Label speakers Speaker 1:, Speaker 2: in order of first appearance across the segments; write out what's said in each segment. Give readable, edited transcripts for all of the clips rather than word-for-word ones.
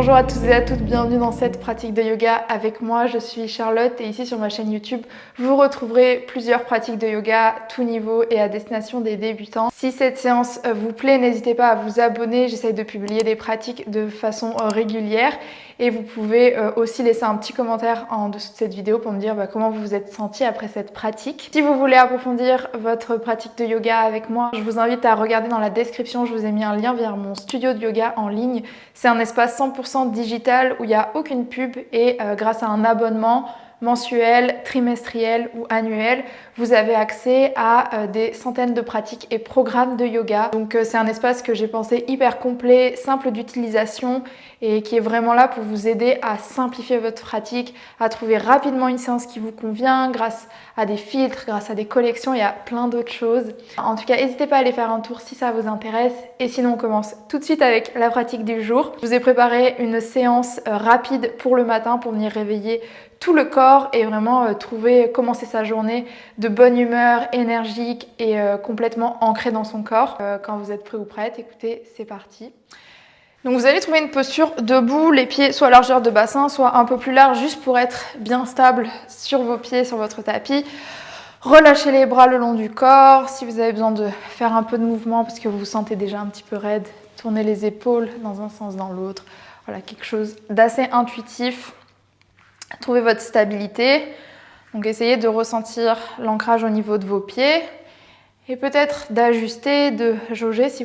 Speaker 1: Bonjour à tous et à toutes, bienvenue dans cette pratique de yoga avec moi. Je suis Charlotte et ici sur ma chaîne YouTube, vous retrouverez plusieurs pratiques de yoga, tout niveau et à destination des débutants. Si cette séance vous plaît, n'hésitez pas à vous abonner. J'essaye de publier des pratiques de façon régulière et vous pouvez aussi laisser un petit commentaire en dessous de cette vidéo pour me dire comment vous vous êtes senti après cette pratique. Si vous voulez approfondir votre pratique de yoga avec moi, je vous invite à regarder dans la description, je vous ai mis un lien vers mon studio de yoga en ligne. C'est un espace 100% digital où il n'y a aucune pub et grâce à un abonnement mensuel, trimestriel ou annuel, vous avez accès à des centaines de pratiques et programmes de yoga. Donc c'est un espace que j'ai pensé hyper complet, simple d'utilisation et qui est vraiment là pour vous aider à simplifier votre pratique, à trouver rapidement une séance qui vous convient grâce à des filtres, grâce à des collections et à plein d'autres choses. En tout cas, n'hésitez pas à aller faire un tour si ça vous intéresse. Et sinon, on commence tout de suite avec la pratique du jour. Je vous ai préparé une séance rapide pour le matin pour venir réveiller tout le corps et vraiment commencer sa journée de bonne humeur, énergique et complètement ancré dans son corps. Quand vous êtes prêt ou prête, écoutez, c'est parti. Donc vous allez trouver une posture debout, les pieds soit à largeur de bassin, soit un peu plus large, juste pour être bien stable sur vos pieds, sur votre tapis. Relâchez les bras le long du corps. Si vous avez besoin de faire un peu de mouvement parce que vous vous sentez déjà un petit peu raide, tournez les épaules dans un sens, dans l'autre. Voilà, quelque chose d'assez intuitif. Trouvez votre stabilité. Donc essayez de ressentir l'ancrage au niveau de vos pieds et peut-être d'ajuster, de jauger si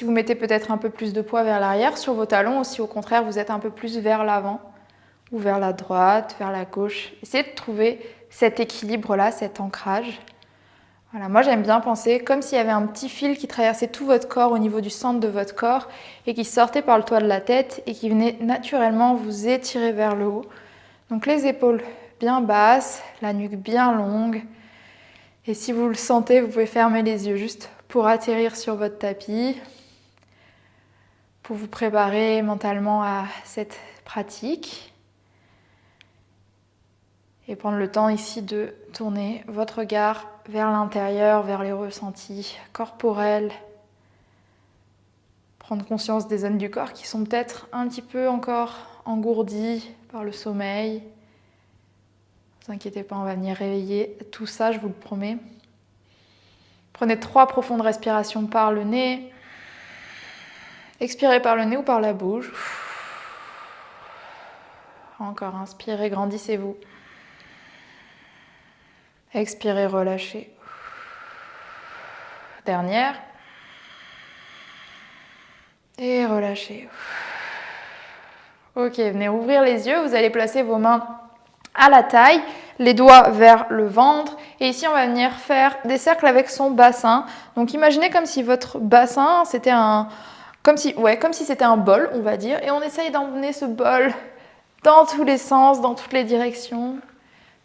Speaker 1: vous mettez peut-être un peu plus de poids vers l'arrière sur vos talons ou si au contraire vous êtes un peu plus vers l'avant ou vers la droite, vers la gauche. Essayez de trouver cet équilibre-là, cet ancrage. Voilà, moi j'aime bien penser comme s'il y avait un petit fil qui traversait tout votre corps au niveau du centre de votre corps et qui sortait par le toit de la tête et qui venait naturellement vous étirer vers le haut. Donc les épaules bien basses, la nuque bien longue. Et si vous le sentez, vous pouvez fermer les yeux juste pour atterrir sur votre tapis, pour vous préparer mentalement à cette pratique. Et prendre le temps ici de tourner votre regard vers l'intérieur, vers les ressentis corporels. Prendre conscience des zones du corps qui sont peut-être un petit peu encore engourdies par le sommeil. Ne vous inquiétez pas, on va venir réveiller tout ça, je vous le promets. Prenez 3 profondes respirations par le nez. Expirez par le nez ou par la bouche. Encore, inspirez, grandissez-vous. Expirez, relâchez. Dernière. Et relâchez. Ok, venez ouvrir les yeux. Vous allez placer vos mains à la taille, les doigts vers le ventre. Et ici, on va venir faire des cercles avec son bassin. Donc, imaginez comme si votre bassin, c'était comme si c'était un bol, on va dire. Et on essaye d'emmener ce bol dans tous les sens, dans toutes les directions.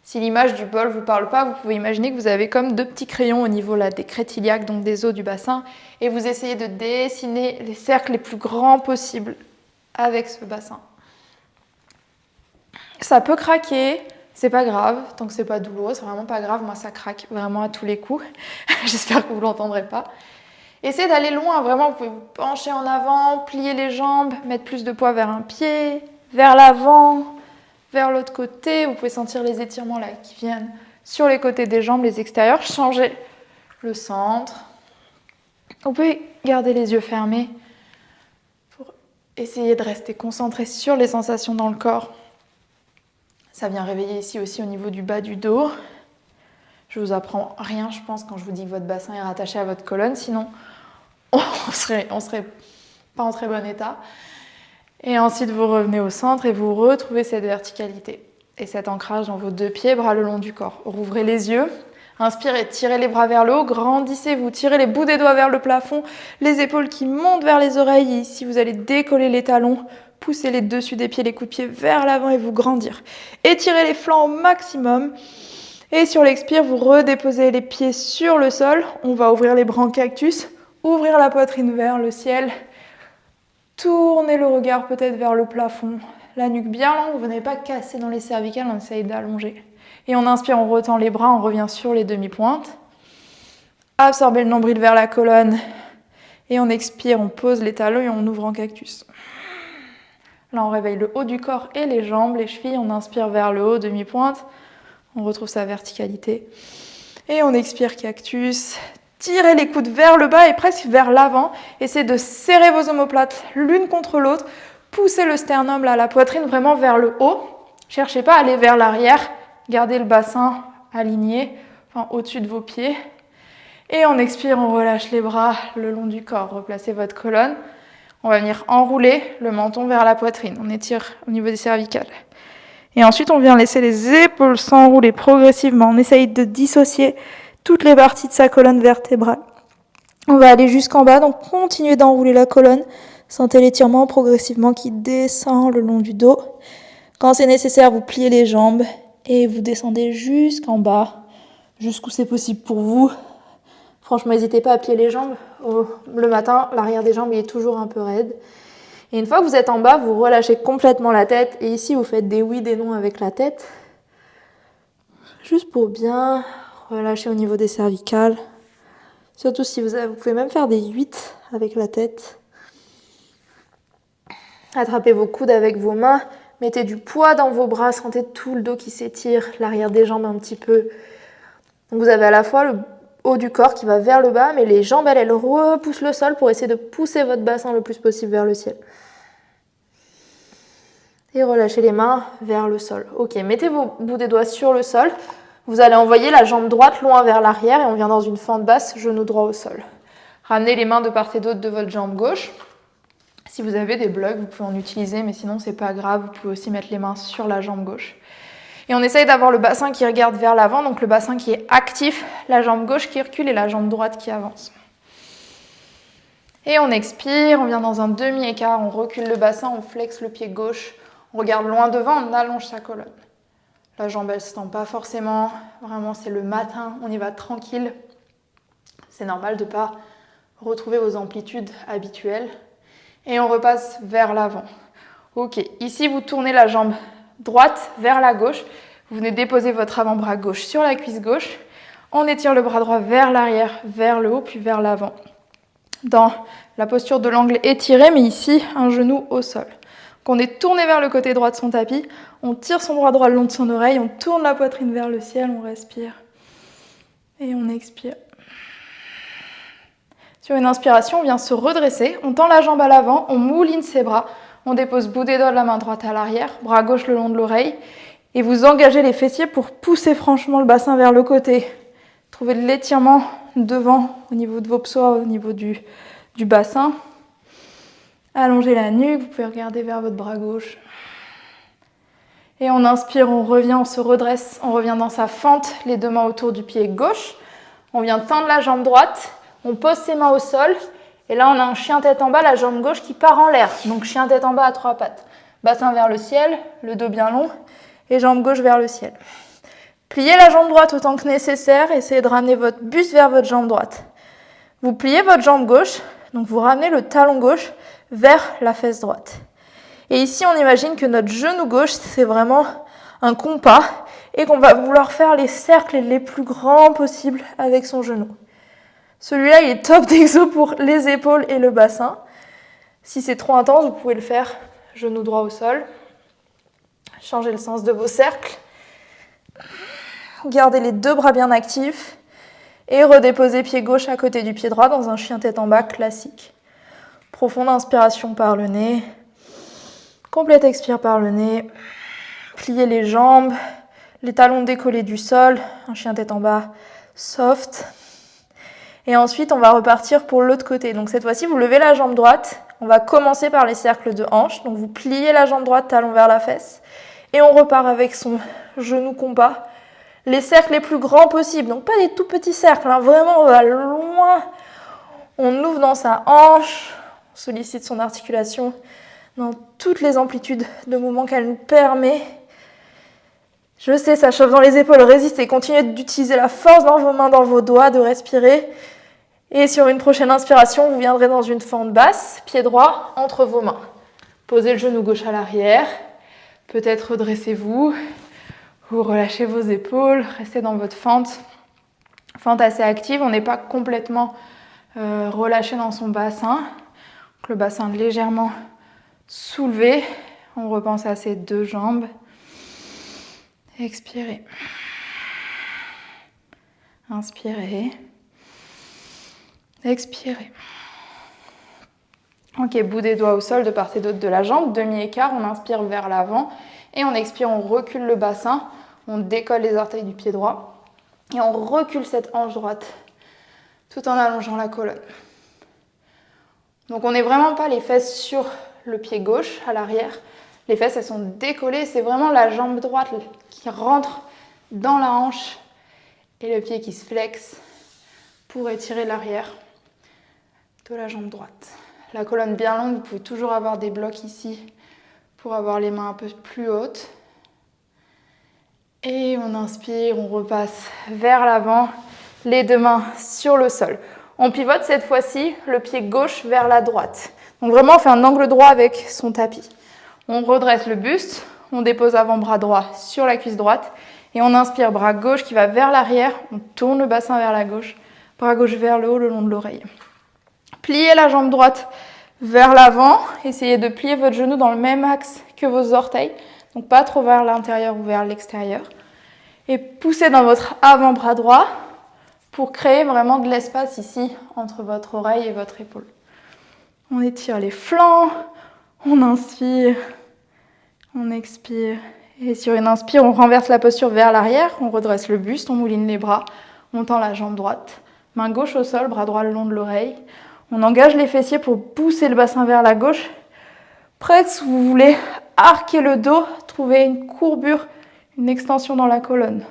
Speaker 1: Si l'image du bol ne vous parle pas, vous pouvez imaginer que vous avez comme 2 petits crayons au niveau là, des crêtes iliaques, donc des os du bassin. Et vous essayez de dessiner les cercles les plus grands possibles avec ce bassin. Ça peut craquer, c'est pas grave, tant que c'est pas douloureux, c'est vraiment pas grave. Moi, ça craque vraiment à tous les coups. J'espère que vous l'entendrez pas. Essayez d'aller loin, vraiment, vous pouvez vous pencher en avant, plier les jambes, mettre plus de poids vers un pied, vers l'avant, vers l'autre côté. Vous pouvez sentir les étirements là qui viennent sur les côtés des jambes, les extérieurs. Changez le centre. Vous pouvez garder les yeux fermés pour essayer de rester concentré sur les sensations dans le corps. Ça vient réveiller ici aussi au niveau du bas du dos. Je vous apprends rien, je pense, quand je vous dis que votre bassin est rattaché à votre colonne, sinon on serait pas en très bon état. Et ensuite, vous revenez au centre et vous retrouvez cette verticalité et cet ancrage dans vos 2 pieds, bras le long du corps. Rouvrez les yeux, inspirez, tirez les bras vers le haut, grandissez-vous, tirez les bouts des doigts vers le plafond, les épaules qui montent vers les oreilles. Et ici, vous allez décoller les talons, poussez les dessus des pieds, les coups de pied vers l'avant et vous grandir. Étirez les flancs au maximum. Et sur l'expire, vous redéposez les pieds sur le sol. On va ouvrir les bras en cactus, ouvrir la poitrine vers le ciel. Tournez le regard peut-être vers le plafond. La nuque bien longue, vous n'avez pas cassé dans les cervicales, on essaye d'allonger. Et on inspire, on retend les bras, on revient sur les demi-pointes. Absorbez le nombril vers la colonne. Et on expire, on pose les talons et on ouvre en cactus. Là, on réveille le haut du corps et les jambes, les chevilles. On inspire vers le haut, demi-pointe. On retrouve sa verticalité. Et on expire, cactus. Tirez les coudes vers le bas et presque vers l'avant. Essayez de serrer vos omoplates l'une contre l'autre. Poussez le sternum, là, la poitrine vraiment vers le haut. Cherchez pas à aller vers l'arrière. Gardez le bassin aligné, enfin, au-dessus de vos pieds. Et on expire, on relâche les bras le long du corps. Replacez votre colonne. On va venir enrouler le menton vers la poitrine. On étire au niveau des cervicales. Et ensuite, on vient laisser les épaules s'enrouler progressivement. On essaye de dissocier toutes les parties de sa colonne vertébrale. On va aller jusqu'en bas, donc continuez d'enrouler la colonne. Sentez l'étirement progressivement qui descend le long du dos. Quand c'est nécessaire, vous pliez les jambes et vous descendez jusqu'en bas, jusqu'où c'est possible pour vous. Franchement, n'hésitez pas à plier les jambes. Le matin, l'arrière des jambes il est toujours un peu raide. Et une fois que vous êtes en bas, vous relâchez complètement la tête. Et ici, vous faites des oui, des non avec la tête. Juste pour bien relâcher au niveau des cervicales. Surtout si vous pouvez même faire des 8 avec la tête. Attrapez vos coudes avec vos mains. Mettez du poids dans vos bras. Sentez tout le dos qui s'étire. L'arrière des jambes un petit peu. Donc vous avez à la fois le haut du corps qui va vers le bas, mais les jambes, elles repoussent le sol pour essayer de pousser votre bassin le plus possible vers le ciel. Et relâchez les mains vers le sol. Ok, mettez vos bouts des doigts sur le sol. Vous allez envoyer la jambe droite loin vers l'arrière et on vient dans une fente basse, genou droit au sol. Ramenez les mains de part et d'autre de votre jambe gauche. Si vous avez des blocs, vous pouvez en utiliser, mais sinon, c'est pas grave. Vous pouvez aussi mettre les mains sur la jambe gauche. Et on essaye d'avoir le bassin qui regarde vers l'avant, donc le bassin qui est actif, la jambe gauche qui recule et la jambe droite qui avance. Et on expire, on vient dans un demi-écart, on recule le bassin, on flexe le pied gauche, on regarde loin devant, on allonge sa colonne. La jambe, elle ne se tend pas forcément, vraiment c'est le matin, on y va tranquille. C'est normal de ne pas retrouver vos amplitudes habituelles. Et on repasse vers l'avant. Ok, ici vous tournez la jambe droite vers la gauche. Vous venez déposer votre avant-bras gauche sur la cuisse gauche. On étire le bras droit vers l'arrière, vers le haut, puis vers l'avant. Dans la posture de l'angle étiré, mais ici, un genou au sol. Donc on est tourné vers le côté droit de son tapis. On tire son bras droit le long de son oreille. On tourne la poitrine vers le ciel. On respire. Et on expire. Sur une inspiration, on vient se redresser. On tend la jambe à l'avant. On mouline ses bras. On dépose bout des doigts de la main droite à l'arrière, bras gauche le long de l'oreille. Et vous engagez les fessiers pour pousser franchement le bassin vers le côté. Trouvez de l'étirement devant, au niveau de vos psoas, au niveau du bassin. Allongez la nuque, vous pouvez regarder vers votre bras gauche. Et on inspire, on revient, on se redresse. On revient dans sa fente, les deux mains autour du pied gauche. On vient tendre la jambe droite. On pose ses mains au sol. Et là, on a un chien tête en bas, la jambe gauche qui part en l'air. Donc, chien tête en bas à 3 pattes. Bassin vers le ciel, le dos bien long et jambe gauche vers le ciel. Pliez la jambe droite autant que nécessaire. Essayez de ramener votre buste vers votre jambe droite. Vous pliez votre jambe gauche, donc vous ramenez le talon gauche vers la fesse droite. Et ici, on imagine que notre genou gauche, c'est vraiment un compas et qu'on va vouloir faire les cercles les plus grands possibles avec son genou. Celui-là, il est top d'exo pour les épaules et le bassin. Si c'est trop intense, vous pouvez le faire genou droit au sol. Changez le sens de vos cercles. Gardez les deux bras bien actifs. Et redéposez pied gauche à côté du pied droit dans un chien tête en bas classique. Profonde inspiration par le nez. Complète expire par le nez. Pliez les jambes. Les talons décollés du sol. Un chien tête en bas soft. Et ensuite, on va repartir pour l'autre côté. Donc cette fois-ci, vous levez la jambe droite. On va commencer par les cercles de hanche. Donc vous pliez la jambe droite, talon vers la fesse. Et on repart avec son genou compas. Les cercles les plus grands possibles. Donc pas des tout petits cercles. Hein. Vraiment, on va loin. On ouvre dans sa hanche. On sollicite son articulation dans toutes les amplitudes de mouvement qu'elle nous permet. Je sais, ça chauffe dans les épaules. Résistez. Continuez d'utiliser la force dans vos mains, dans vos doigts, de respirer. Et sur une prochaine inspiration, vous viendrez dans une fente basse, pied droit entre vos mains. Posez le genou gauche à l'arrière. Peut-être redressez-vous. Vous relâchez vos épaules. Restez dans votre fente. Fente assez active. On n'est pas complètement relâché dans son bassin. Donc le bassin légèrement soulevé. On repense à ces deux jambes. Expirez. Inspirez. Expirez. Ok, bout des doigts au sol de part et d'autre de la jambe, demi-écart, on inspire vers l'avant et on expire, on recule le bassin, on décolle les orteils du pied droit et on recule cette hanche droite tout en allongeant la colonne. Donc on n'est vraiment pas les fesses sur le pied gauche à l'arrière, les fesses elles sont décollées, c'est vraiment la jambe droite qui rentre dans la hanche et le pied qui se flexe pour étirer l'arrière de la jambe droite. La colonne bien longue, vous pouvez toujours avoir des blocs ici pour avoir les mains un peu plus hautes. Et on inspire, on repasse vers l'avant, les deux mains sur le sol. On pivote cette fois-ci le pied gauche vers la droite. Donc vraiment, on fait un angle droit avec son tapis. On redresse le buste, on dépose avant-bras droit sur la cuisse droite et on inspire, bras gauche qui va vers l'arrière, on tourne le bassin vers la gauche, bras gauche vers le haut le long de l'oreille. Pliez la jambe droite vers l'avant, essayez de plier votre genou dans le même axe que vos orteils, donc pas trop vers l'intérieur ou vers l'extérieur. Et poussez dans votre avant-bras droit pour créer vraiment de l'espace ici entre votre oreille et votre épaule. On étire les flancs, on inspire, on expire. Et sur une inspire, on renverse la posture vers l'arrière, on redresse le buste, on mouline les bras, on tend la jambe droite. Main gauche au sol, bras droit le long de l'oreille. On engage les fessiers pour pousser le bassin vers la gauche. Presque, vous voulez arquer le dos, trouver une courbure, une extension dans la colonne.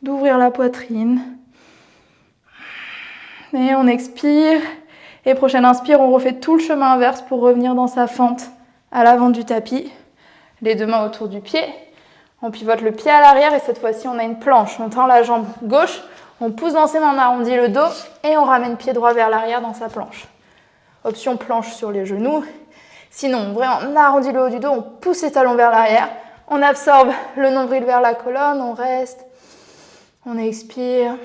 Speaker 1: D'ouvrir la poitrine. Et on expire. Et prochaine inspire, on refait tout le chemin inverse pour revenir dans sa fente à l'avant du tapis. Les deux mains autour du pied. On pivote le pied à l'arrière et cette fois-ci, on a une planche. On tend la jambe gauche. On pousse dans ses mains, on arrondit le dos et on ramène pied droit vers l'arrière dans sa planche. Option planche sur les genoux. Sinon, vraiment, on arrondit le haut du dos, on pousse les talons vers l'arrière. On absorbe le nombril vers la colonne, on reste. On expire.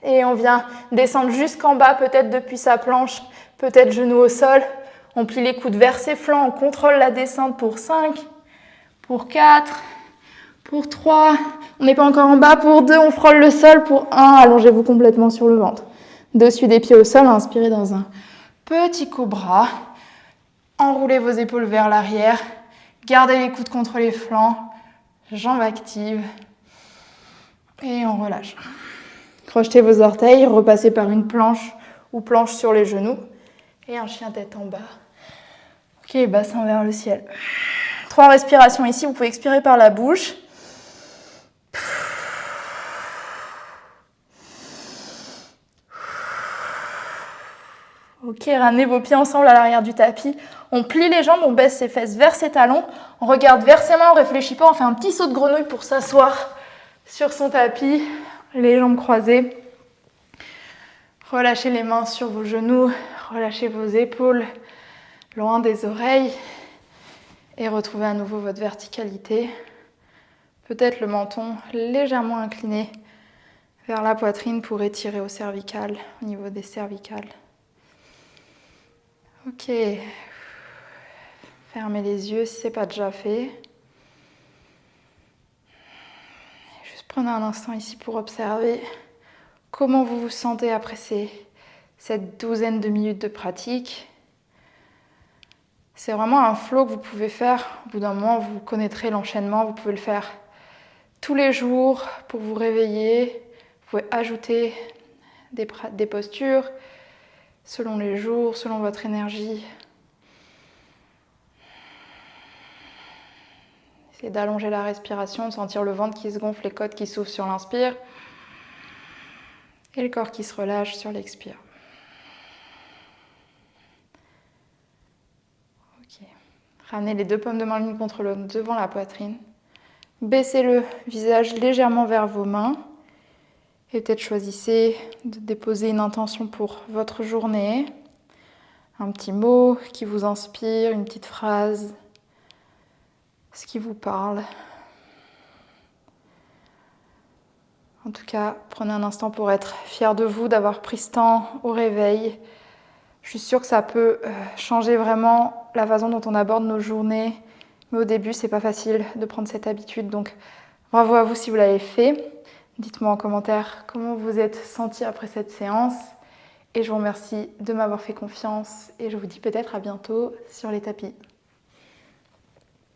Speaker 1: Et on vient descendre jusqu'en bas, peut-être depuis sa planche, peut-être genou au sol. On plie les coudes vers ses flancs, on contrôle la descente pour 5, pour 4, pour 3. On n'est pas encore en bas, pour 2, on frôle le sol, pour 1, allongez-vous complètement sur le ventre. Dessus des pieds au sol, inspirez dans un petit cobra. Enroulez vos épaules vers l'arrière. Gardez les coudes contre les flancs. Jambes actives. Et on relâche. Crochetez vos orteils, repassez par une planche ou planche sur les genoux. Et un chien tête en bas. Ok, bassin vers le ciel. 3 respirations ici, vous pouvez expirer par la bouche. Ok, ramenez vos pieds ensemble à l'arrière du tapis. On plie les jambes, on baisse ses fesses vers ses talons. On regarde vers ses mains, on ne réfléchit pas, on fait un petit saut de grenouille pour s'asseoir sur son tapis. Les jambes croisées. Relâchez les mains sur vos genoux, relâchez vos épaules loin des oreilles et retrouvez à nouveau votre verticalité. Peut-être le menton légèrement incliné vers la poitrine pour étirer au cervical, au niveau des cervicales. Ok. Fermez les yeux si ce n'est pas déjà fait. Juste prenez un instant ici pour observer comment vous vous sentez après cette douzaine de minutes de pratique. C'est vraiment un flow que vous pouvez faire. Au bout d'un moment, vous connaîtrez l'enchaînement. Vous pouvez le faire tous les jours pour vous réveiller. Vous pouvez ajouter des postures selon les jours, selon votre énergie. Essayez d'allonger la respiration, de sentir le ventre qui se gonfle, les côtes qui s'ouvrent sur l'inspire et le corps qui se relâche sur l'expire. Ok. Ramenez les deux paumes de main l'une contre l'autre devant la poitrine. Baissez le visage légèrement vers vos mains. Et peut-être choisissez de déposer une intention pour votre journée. Un petit mot qui vous inspire, une petite phrase, ce qui vous parle. En tout cas, prenez un instant pour être fier de vous, d'avoir pris ce temps au réveil. Je suis sûre que ça peut changer vraiment la façon dont on aborde nos journées, Mais au début, c'est pas facile de prendre cette habitude. Donc bravo à vous si vous l'avez fait. Dites-moi en commentaire comment vous êtes senti après cette séance. Et je vous remercie de m'avoir fait confiance. Et je vous dis peut-être à bientôt sur les tapis.